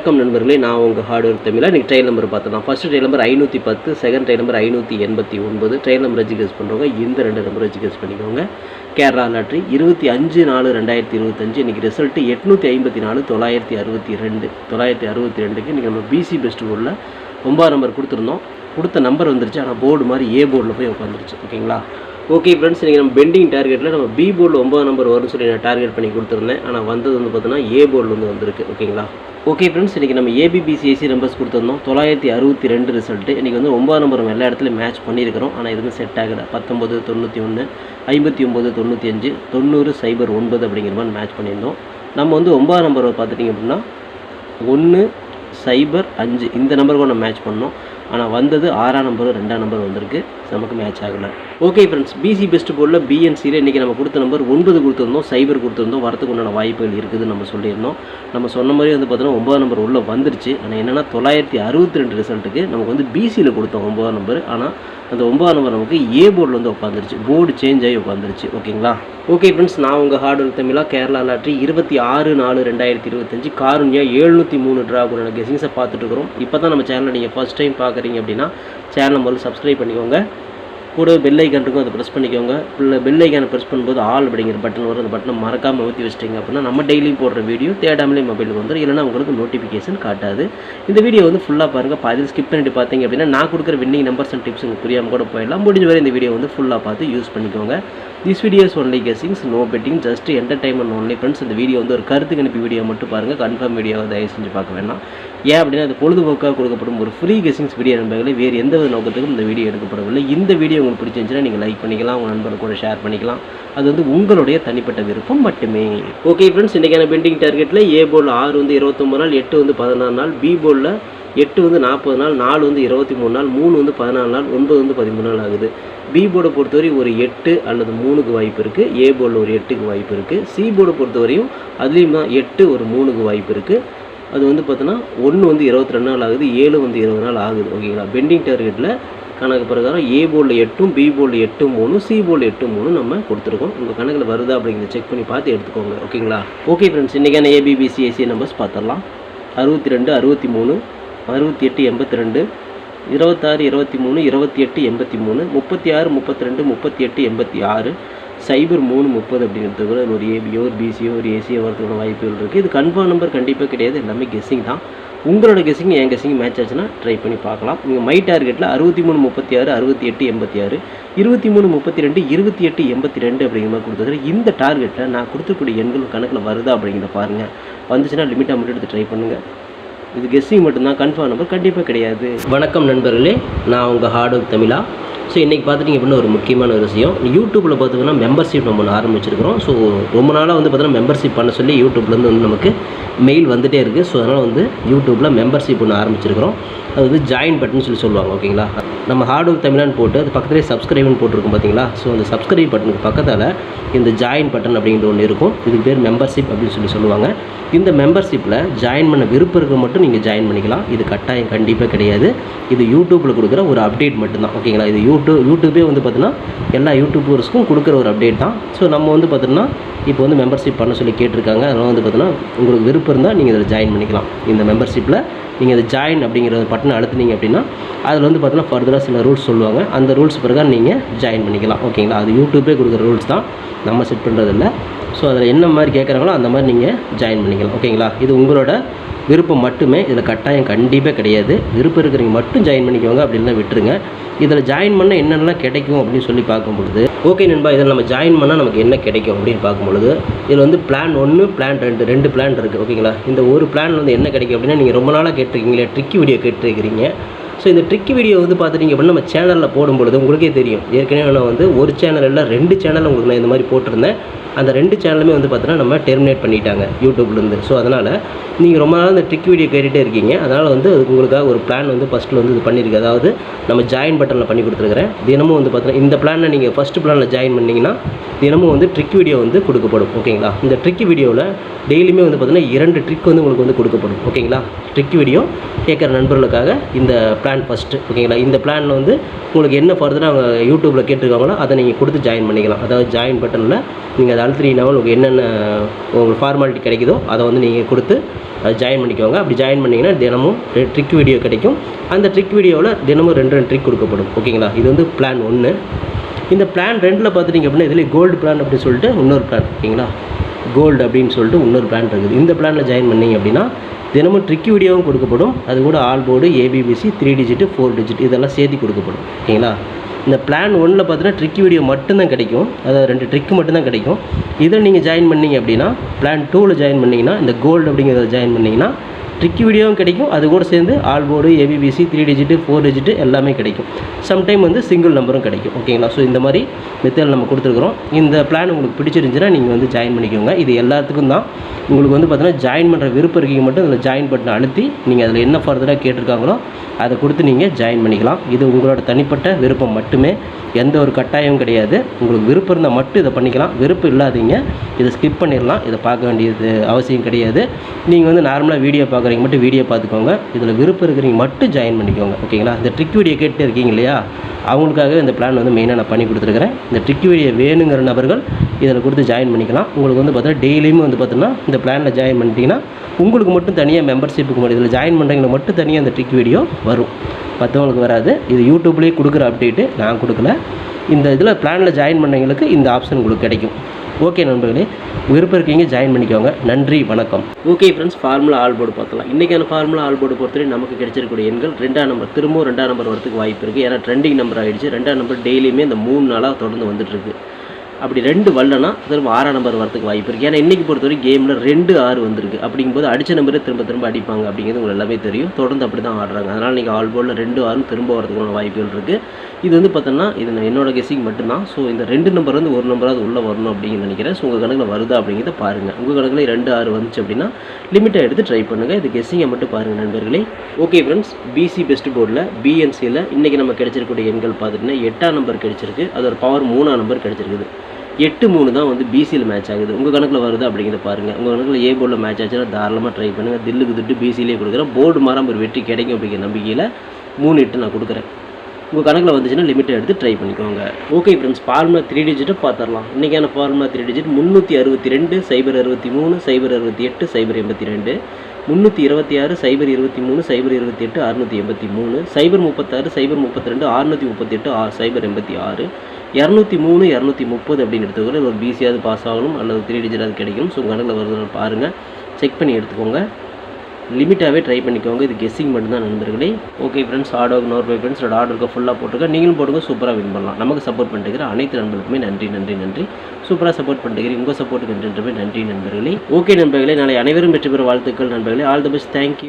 வணக்கம் நண்பர்களே, நான் உங்கள் ஹார்ட்வேர் தமிழா. இன்றைக்கி ட்ரையல் நம்பர் பார்த்துலாம். First trial number 510, second trial number 589. Trial number வச்சு கெஸ் பண்ணுறவங்க இந்த 2 நம்பர் வச்சு கெஸ் பண்ணிக்கோங்க. கேரளா லாட்ரி 25/4/2025. இன்றைக்கி ரிசல்ட்டு 854,962. 962க்கு இன்றைக்கி நம்ம பிசி பெஸ்ட் போர்டில் 9 நம்பர் கொடுத்துருந்தோம். கொடுத்த நம்பர் வந்துருச்சு, ஆனால் போர்டு மாதிரி ஏ போர்டில் போய் உட்காந்துருச்சு. ஓகேங்களா? ஓகே ஃப்ரெண்ட்ஸ், இன்றைக்கி நம்ம பெண்டிங் டார்கெட்டில் நம்ம பி போர்டில் 9 நம்பர் வரும்னு சொல்லி நான் டார்கெட் பண்ணி கொடுத்துருந்தேன். ஆனால் வந்தது வந்து பார்த்தீங்கன்னா ஏ போர்டில் வந்து வந்திருக்கு. ஓகேங்களா? ஓகே ஃப்ரெண்ட்ஸ், இன்றைக்கி நம்ம ஏபிபிசிஎஸ்சி நம்பர்ஸ் கொடுத்துருந்தோம். 962 ரிசல்ட்டு. இன்றைக்கி வந்து 9 நம்பர் நம்ம எல்லா இடத்துலையும் மேட்ச் பண்ணியிருக்கிறோம். ஆனால் எதுவுமே செட் ஆகலை. 1991, 5995, 9009 அப்படிங்கிற மாதிரி மேட்ச் பண்ணியிருந்தோம். நம்ம வந்து 9 நம்பர் பார்த்துட்டிங்க அப்படின்னா 105 இந்த நம்பருக்கு நம்ம மேட்ச் பண்ணோம். ஆனால் வந்தது 6ஆம் நம்பர் 2ஆம் நம்பர் வந்திருக்கு. நமக்கு மேட்ச் ஆகலை. ஓகே ஃப்ரெண்ட்ஸ், பிசி பெஸ்ட் போர்டில் பிஎன்சியில் இன்றைக்கி நம்ம கொடுத்த நம்பர் 9 கொடுத்துருந்தோம், 0 கொடுத்துருந்தோம். வரத்துக்கு உண்டான வாய்ப்புகள் இருக்குதுன்னு நம்ம சொல்லியிருந்தோம். நம்ம சொன்ன மாதிரி வந்து பார்த்தோன்னா 9 நம்பர் உள்ளே வந்துருச்சு. ஆனால் என்னென்னா 962 ரிசல்ட்டுக்கு நமக்கு வந்து பிசியில் கொடுத்தோம் 9 நம்பர். ஆனால் அந்த 9 நம்பர் நமக்கு ஏ போர்டில் வந்து உட்காந்துருச்சு. போர்டு சேஞ்ச் ஆகி உட்காந்துருச்சு. ஓகேங்களா? ஓகே ஃப்ரெண்ட்ஸ், நான் உங்கள் ஹார்ட்வேர் தமிழா. கேரளா லாட்ரி 26/4/2025 காருண்யா 703 ட்ராகுன கெஸிங்ஸை பார்த்துட்ருக்குறோம். இப்போ தான் நம்ம சேனலை நீங்கள் ஃபஸ்ட் டைம் பார்க்குறீங்க அப்படின்னா சேனலை முதல்ல சப்ஸ்கிரைப் பண்ணிக்கோங்க. கூட பெல் ஐக்கான் இருக்கும், அதை ப்ரெஸ் பண்ணிக்கோங்க. இல்லை பெல் ஐக்கானை ப்ரெஸ் பண்ணும்போது ஆல் அப்படிங்கிற பட்டன் வரும். அந்த பட்டனை மறக்காமல் ஊற்றி வச்சிட்டிங்க அப்படின்னா நம்ம டெய்லியும் போடுற வீடியோ தேடாமலே மொபைலுக்கு வந்துடும். இல்லைனா உங்களுக்கு நோட்டிஃபிகேஷன் காட்டாது. இந்த வீடியோ வந்து ஃபுல்லாக பாருங்கள். பாதியில் ஸ்கிப் பண்ணிட்டு பார்த்தீங்க அப்படின்னா நான் கொடுக்குற வின்னிங் நம்பர்ஸ் அண்ட் டிப்ஸ் உங்களுக்கு புரியாமல் கூட போயிடலாம். முடிஞ்ச வரை இந்த வீடியோ வந்து ஃபுல்லாக பார்த்து யூஸ் பண்ணிக்கோங்க. This videos only guessings, no betting, just entertainment only. Friends, இந்த வீடியோ வந்து ஒரு கருத்துக்கு அனுப்பி வீடியோ மட்டும் பாருங்கள். கன்ஃபார்ம் வீடியோவை தயவு செஞ்சு பார்க்க வேண்டாம். ஏன் அப்படின்னா அது பொழுதுபோக்காக கொடுக்கப்படும் ஒரு ஃப்ரீ கெஸிங்ஸ் வீடியோ நண்பர்களே. வேறு எந்த வித நோக்கத்துக்கும் இந்த வீடியோ எடுக்கப்படவில்லை. இந்த வீடியோ உங்களுக்கு பிடிச்சிருந்துச்சுன்னா நீங்கள் லைக் பண்ணிக்கலாம், உங்கள் நண்பர்கள் கூட ஷேர் பண்ணிக்கலாம். அது வந்து உங்களுடைய தனிப்பட்ட விருப்பம் மட்டுமே. ஓகே ஃப்ரெண்ட்ஸ், இன்றைக்கான பெண்டிங் டார்கெட்டில் ஏ போர்டில் 6 வந்து 29 நாள், 8 வந்து 16 நாள், பி போர்டில் 8 வந்து 40 நாள், 4 வந்து 23 நாள், 3 வந்து 14 நாள், 9 வந்து 13 நாள் ஆகுது. பி போர்டை பொறுத்தவரை ஒரு 8 அல்லது 3க்கு வாய்ப்பு இருக்குது. ஏ போர்டில் ஒரு 8க்கு வாய்ப்பு இருக்குது. சி போர்டை பொறுத்தவரையும் அதுலேயும் தான் 8 ஒரு 3க்கு வாய்ப்பு இருக்குது. அது வந்து பார்த்தோன்னா 1 வந்து 22 நாள் ஆகுது, 7 வந்து 20 நாள் ஆகுது. ஓகேங்களா? பெண்டிங் டார்கெட்டில் கணக்கு பிரகாரம் ஏ போர்டில் 8, பி போர்டில் 8, 3, சி போர்டில் 8, 3 நம்ம கொடுத்துருக்கோம். உங்கள் கணக்கில் வருதா அப்படிங்கிறத செக் பண்ணி பார்த்து எடுத்துக்கோங்க. ஓகேங்களா? ஓகே ஃப்ரெண்ட்ஸ், இன்றைக்கான ஏபிபிசிஎஸ்சி நம்பர்ஸ் பார்த்துடலாம். 62, 63, 68, 82, 26, 23, 28, 83, 36, 32, 38, 86, 03, 30 அப்படிங்கிறது கூட ஒரு ஏபியோ ஒரு பிசியோ ஒரு ஏசியோ வரதுக்கான வாய்ப்புகள் இருக்குது. இது கன்ஃபார்ம் நம்பர் கண்டிப்பாக கிடையாது. எல்லாமே கெஸ்ஸிங் தான். உங்களோட கெஸ்ஸிங் என் கெஸ்ஸிங் மேட்ச் ஆச்சுன்னா ட்ரை பண்ணி பார்க்கலாம். நீங்கள் மை டார்கெட்டில் 63, 36, 68, 86, 23, 32, 28, 82 அப்படிங்கிற மாதிரி கொடுத்துருக்குறேன். இந்த டார்கெட்டில் நான் கொடுத்துக்கூடிய எண்கள் கணக்கில் வருதா அப்படிங்கிறத பாருங்கள். வந்துச்சுன்னா லிமிட்டாக மட்டும் எடுத்து ட்ரை பண்ணுங்கள். இது கெஸ்ஸிங் மட்டும்தான், கன்ஃபார்ம் நம்பர் கண்டிப்பாக கிடையாது. வணக்கம் நண்பர்களே, நான் உங்கள் ஹார்ட்வேர் தமிழா. ஸோ இன்றைக்கி பார்த்துட்டிங்க அப்படின்னா ஒரு முக்கியமான ஒரு விஷயம். யூடியூப்பில் பார்த்திங்கன்னா மெம்பர்ஷிப் நம்ம ஆரம்பிச்சிருக்கிறோம். ஸோ ரொம்ப நாளாக வந்து பார்த்தீங்கன்னா மெம்பர்ஷிப் பண்ண சொல்லி யூடியூப்லேருந்து வந்து நமக்கு மெயில் வந்துகிட்டே இருக்குது. ஸோ அதனால் வந்து யூடியூப்பில் மெம்பர்ஷிப் ஒன்று ஆரம்பிச்சிருக்கிறோம். அது வந்து ஜாயின் பட்டன் சொல்லி சொல்லுவாங்க. ஓகேங்களா? நம்ம ஹார்ட்வேர் தமிழான்னு போட்டு அது பக்கத்துலேயே சப்ஸ்கிரைப்னு போட்டிருக்கோம் பார்த்தீங்களா? ஸோ அந்த சப்ஸ்கிரைப் பட்டனுக்கு பக்கத்தில் இந்த ஜாயின் பட்டன் அப்படிங்கிற ஒன்று இருக்கும். இதுக்கு பேர் மெம்பர்ஷிப் அப்படின்னு சொல்லி சொல்லுவாங்க. இந்த மெம்பர்ஷிப்பில் ஜாயின் பண்ண விருப்பம் இருக்க மட்டும் நீங்கள் ஜாயின் பண்ணிக்கலாம். இது கட்டாயம் கண்டிப்பாக கிடையாது. இது யூடியூப்பில் கொடுக்குற ஒரு அப்டேட் மட்டும்தான். ஓகேங்களா? இது யூடியூபே வந்து பார்த்தீங்கன்னா எல்லா யூடியூபர்ஸ்க்கும் கொடுக்குற ஒரு அப்டேட் தான். ஸோ நம்ம வந்து பார்த்தீங்கன்னா இப்போ வந்து மெம்பர்ஷிப் பண்ண சொல்லி கேட்டிருக்காங்க. அதனால் வந்து பார்த்தீங்கன்னா உங்களுக்கு விருப்பம் இருந்தால் நீங்கள் இதில் ஜாயின் பண்ணிக்கலாம். இந்த மெம்பர்ஷிப்பில் நீங்கள் அதை ஜாயின் அப்படிங்கிற பட்டனை அழுத்துனீங்க அப்படின்னா அதில் வந்து பார்த்தீங்கன்னா ஃபர்தராக சில ரூல்ஸ் சொல்லுவாங்க. அந்த ரூல்ஸ் பிரகாரம் நீங்கள் ஜாயின் பண்ணிக்கலாம். ஓகேங்களா? அது யூடியூபே கொடுக்குற ரூல்ஸ் தான், நம்ம செட் பண்ணுறதில்ல. ஸோ அதில் என்ன மாதிரி கேட்குறாங்களோ அந்த மாதிரி நீங்கள் ஜாயின் பண்ணிக்கலாம். ஓகேங்களா? இது உங்களோட விருப்பம் மட்டுமே. இதில் கட்டாயம் கண்டிப்பாக கிடையாது. விருப்பம் இருக்கிறவங்க மட்டும் ஜாயின் பண்ணிக்கோங்க, அப்படின்னா விட்டுருங்க. இதில் ஜாயின் பண்ணால் என்னென்னலாம் கிடைக்கும் அப்படின்னு சொல்லி பார்க்கும்பொழுது, ஓகே நண்பா, இதில் நம்ம ஜாயின் பண்ணால் நமக்கு என்ன கிடைக்கும் அப்படின்னு பார்க்கும்பொழுது, இதில் வந்து பிளான் 1, பிளான் 2, 2 பிளான் இருக்குது. ஓகேங்களா? இந்த ஒரு பிளான் வந்து என்ன கிடைக்கும் அப்படின்னா, நீங்கள் ரொம்ப நாளாக கேட்டிருக்கீங்களே ட்ரிக்கி வீடியோ கேட்டிருக்கிறீங்க. ஸோ இந்த ட்ரிக்கி வீடியோ வந்து பார்த்துட்டிங்க அப்படின்னா நம்ம சேனலில் போடும்பொழுது உங்களுக்கே தெரியும். ஏற்கனவே நான் வந்து ஒரு சேனல் இல்லை 2 சேனல் உங்களுக்கு நான் இந்த மாதிரி போட்டிருந்தேன். அந்த 2 சேனலுமே வந்து பார்த்தீங்கன்னா நம்ம டெர்மினேட் பண்ணிட்டாங்க யூடியூப்லேருந்து. ஸோ அதனால் நீங்கள் ரொம்ப நாள் இந்த ட்ரிக் வீடியோ கேட்டுகிட்டே இருக்கீங்க. அதனால் வந்து உங்களுக்காக ஒரு பிளான் வந்து ஃபஸ்ட்டில் வந்து இது பண்ணியிருக்கு. அதாவது நம்ம ஜாயின் பட்டனில் பண்ணி கொடுத்துருக்குறேன். தினமும் வந்து பார்த்தீங்கன்னா இந்த பிளானில் நீங்கள் ஃபஸ்ட்டு பிளானில் ஜாயின் பண்ணிங்கன்னா தினமும் வந்து ட்ரிக் வீடியோ வந்து கொடுக்கப்படும். ஓகேங்களா? இந்த ட்ரிக் வீடியோவில் டெய்லியுமே வந்து பார்த்தீங்கன்னா 2 ட்ரிக் வந்து உங்களுக்கு வந்து கொடுக்கப்படும். ஓகேங்களா? ட்ரிக் வீடியோ கேட்குற நண்பர்களுக்காக இந்த பிளான் ஃபஸ்ட்டு. ஓகேங்களா? இந்த பிளானில் வந்து உங்களுக்கு என்ன ஃபர்தராக அவங்க யூடியூப்பில் கேட்டிருக்காங்களோ அதை நீங்கள் கொடுத்து ஜாயின் பண்ணிக்கலாம். அதாவது ஜாயின் பட்டனில் நீங்கள் அதை அழுத்தினீங்கன்னா உங்களுக்கு என்னென்ன உங்களுக்கு ஃபார்மாலிட்டி கிடைக்குதோ அதை வந்து நீங்கள் கொடுத்து அதை ஜாயின் பண்ணிக்கோங்க. அப்படி ஜாயின் பண்ணிங்கன்னா தினமும் ட்ரிக் வீடியோ கிடைக்கும். அந்த ட்ரிக் வீடியோவில் தினமும் 2 ட்ரிக் கொடுக்கப்படும். ஓகேங்களா? இது வந்து பிளான் 1. இந்த பிளான் 2ல் பார்த்துட்டிங்க அப்படின்னா இதில் கோல்டு பிளான் அப்படின்னு சொல்லிட்டு இன்னொரு பிளான். ஓகேங்களா? கோல்டு அப்படின்னு சொல்லிட்டு இன்னொரு பிளான் இருக்குது. இந்த பிளானில் ஜாயின் பண்ணிங்க அப்படின்னா தினமும் ட்ரிக் வீடியோவும் கொடுக்கப்படும். அது கூட all board, ABBC, 3 digit, 4 digit இதெல்லாம் சேர்த்து கொடுக்கப்படும். ஓகேங்களா? இந்த பிளான் 1ல் பார்த்தீங்கன்னா ட்ரிக் வீடியோ மட்டும்தான் கிடைக்கும். அதாவது 2 ட்ரிக் மட்டும்தான் கிடைக்கும். இதில் நீங்கள் ஜாயின் பண்ணிங்க அப்படின்னா பிளான் 2ல் ஜாயின் பண்ணிங்கன்னா இந்த கோல்டு அப்படிங்கிறத ஜாயின் பண்ணிங்கன்னா ட்ரிக் வீடியோவும் கிடைக்கும். அது கூட சேர்ந்து all board, ABBC, 3 digit, 4 digit எல்லாமே கிடைக்கும். சம்டைம் வந்து சிங்கிள் நம்பரும் கிடைக்கும். ஓகேங்களா? ஸோ இந்த மாதிரி மெத்தட் நம்ம கொடுத்துருக்குறோம். இந்த பிளான் உங்களுக்கு பிடிச்சிருந்துச்சுன்னா நீங்கள் வந்து ஜாயின் பண்ணிக்கோங்க. இது எல்லாத்துக்கும் தான். உங்களுக்கு வந்து பார்த்தீங்கன்னா ஜாயின் பண்ணுற விருப்பம் இருக்கீங்க மட்டும் அதில் ஜாயின் பட்டனை அழுத்தி நீங்கள் அதில் என்ன ஃபர்தராக கேட்டிருக்காங்களோ அதை கொடுத்து நீங்கள் ஜாயின் பண்ணிக்கலாம். இது உங்களோட தனிப்பட்ட விருப்பம் மட்டுமே. எந்த ஒரு கட்டாயமும் கிடையாது. உங்களுக்கு விருப்பம் இருந்தால் மட்டும் இதை பண்ணிக்கலாம். விருப்பம் இல்லாதீங்க இதை ஸ்கிப் பண்ணிடலாம். இதை பார்க்க வேண்டியது அவசியம் கிடையாது. நீங்கள் வந்து நார்மலாக வீடியோ பார்க்குறீங்க மட்டும் வீடியோ பார்த்துக்கோங்க. இதில் விருப்பம் இருக்கிறீங்க மட்டும் ஜாயின் பண்ணிக்கோங்க. ஓகேங்களா? இந்த ட்ரிக் வீடியோ கேட்டு இருக்கீங்க இல்லையா, அவங்களுக்காக இந்த பிளான் வந்து மெயினாக நான் பண்ணி கொடுத்துருக்கிறேன். இந்த ட்ரிக் வீடியோ வேணுங்கிற நபர்கள் இதில் கொடுத்து ஜாயின் பண்ணிக்கலாம். உங்களுக்கு வந்து பார்த்தீங்கன்னா டெய்லியுமே வந்து பார்த்தீங்கன்னா இந்த பிளானில் ஜாயின் பண்ணிட்டீங்கன்னா உங்களுக்கு மட்டும் தனியாக மெம்பர்ஷிப்புக்கு மட்டும் இதில் ஜாயின் பண்ணுறவங்களுக்கு மட்டும் தனியாக அந்த ட்ரிக் வீடியோ வரும். மற்றவங்களுக்கு வராது. இது யூடியூப்லேயே கொடுக்குற அப்டேட்டு, நான் கொடுக்கல. இந்த இதில் பிளானில் ஜாயின் பண்ணவங்களுக்கு இந்த ஆப்ஷன் உங்களுக்கு கிடைக்கும். ஓகே நண்பர்களே, விருப்பம் இருக்கீங்க ஜாயின் பண்ணிக்கோங்க. நன்றி, வணக்கம். Okay friends, formula all board பார்த்தலாம். இன்றைக்கான ஃபார்முலா ஆல் போர்டு பொறுத்தவரை நமக்கு கிடைச்சிருக்கக்கூடிய எண்கள் 2ஆம் நம்பர், திரும்பவும் 2ஆம் நம்பர் வரதுக்கு வாய்ப்பு இருக்குது. ஏன்னா ட்ரெண்டிங் நம்பர் ஆகிடுச்சு. 2ஆம் நம்பர் டெய்லியுமே இந்த 3 நாளாக தொடர்ந்து வந்துட்டுருக்கு. அப்படி 2 வரலன்னா திரும்ப 6ஆம் நம்பர் வரதுக்கு வாய்ப்பு இருக்குது. ஏன்னா இன்றைக்கி பொறுத்தவரை கேமில் 2 6 வந்திருக்கு. அப்படிங்கும்போது அடித்த நம்பரே திரும்ப அடிப்பாங்க அப்படிங்கிறது உங்களுக்கு எல்லாமே தெரியும். தொடர்ந்து அப்படி தான் ஆடுறாங்க. அதனால் நீங்கள் ஆல் போர்டில் 2 6 திரும்ப வரதுக்கான வாய்ப்புகள் இருக்குது. இது வந்து பார்த்தோன்னா இது என்னோட கெஸிங் மட்டும்தான். ஸோ இந்த 2 நம்பர் வந்து 1 நம்பராவது உள்ளே வரணும் அப்படின்னு நினைக்கிறேன். ஸோ உங்கள் கணக்கில் வருதா அப்படிங்கிறத பாருங்கள். உங்கள் கணக்கில் 2 6 வந்துச்சு அப்படின்னா லிமிட்டை எடுத்து ட்ரை பண்ணுங்கள். இது கெஸிங்கை மட்டும் பாருங்கள் நண்பர்களே. ஓகே ஃப்ரெண்ட்ஸ், பிசி பெஸ்ட் போர்டில் பிஎன்சியில் இன்றைக்கி நம்ம கிடைச்சிருக்கக்கூடிய எண்கள் பார்த்துட்டிங்கன்னா 8ஆம் நம்பர் கிடைச்சிருக்கு. அதோட பவர் 3ஆம் நம்பர் கிடைச்சிருக்குது. 8-3 தான் வந்து பிசியில் மேட்ச் ஆகுது. உங்கள் கணக்கில் வருது அப்படிங்கிறத பாருங்கள். உங்கள் கணக்கில் ஏ போர்டில் மேட்ச் ஆச்சுன்னா தாராளமாக ட்ரை பண்ணுங்கள். தில்லுக்கு திட்டு பிசியிலே கொடுக்குறேன். போர்டு மாறாமல் ஒரு வெற்றி கிடைக்கும் அப்படிங்கிற நம்பிக்கையில் 3-8 நான் கொடுக்குறேன். உங்கள் கணக்கில் வந்துச்சுன்னா லிமிட்டை எடுத்து ட்ரை பண்ணிக்கோங்க. ஓகே ஃப்ரெண்ட்ஸ், ஃபார்முலா 3 டிஜிட்டை பார்த்துடலாம். இன்றைக்கான ஃபார்முலா 3 டிஜிட் 362 063 068 082 326 023 028 683 036 032 638 086 203 230 அப்படின்னு எடுத்துக்கோங்க. ஒரு பிசியாவது பாஸ் ஆகணும் அல்லது 3 டிஜிட்டாவது கிடைக்கணும். ஸோ உங்கள் கணக்கில் வருதுன்னு பாருங்கள், செக் பண்ணி எடுத்துக்கோங்க. லிமிட்டாகவே ட்ரை பண்ணிக்கோங்க. இது கெஸ்ஸிங் மட்டும்தான் நண்பர்களே. ஓகே ஃப்ரெண்ட்ஸ், ஆர்டர் நோர் ஃப்ரெண்ட்ஸ் ஆர்டருக்கு ஃபுல்லாக போட்டுருக்கேன். நீங்களும் போட்டுங்க, சூப்பராக வின் பண்ணலாம். நமக்கு சப்போர்ட் பண்ணிட்டுக்கிற அனைத்து நண்பர்களுக்குமே நன்றி. சூப்பராக சப்போர்ட் பண்ணிட்டுக்கிறீங்க. உங்கள் சப்போர்ட்டுக்கு நன்றி நண்பர்களே. ஓகே நண்பர்களே, நாளை அனைவரும் வெற்றி பெற வாழ்த்துக்கள் நண்பர்களே. All the best. தேங்க்யூ.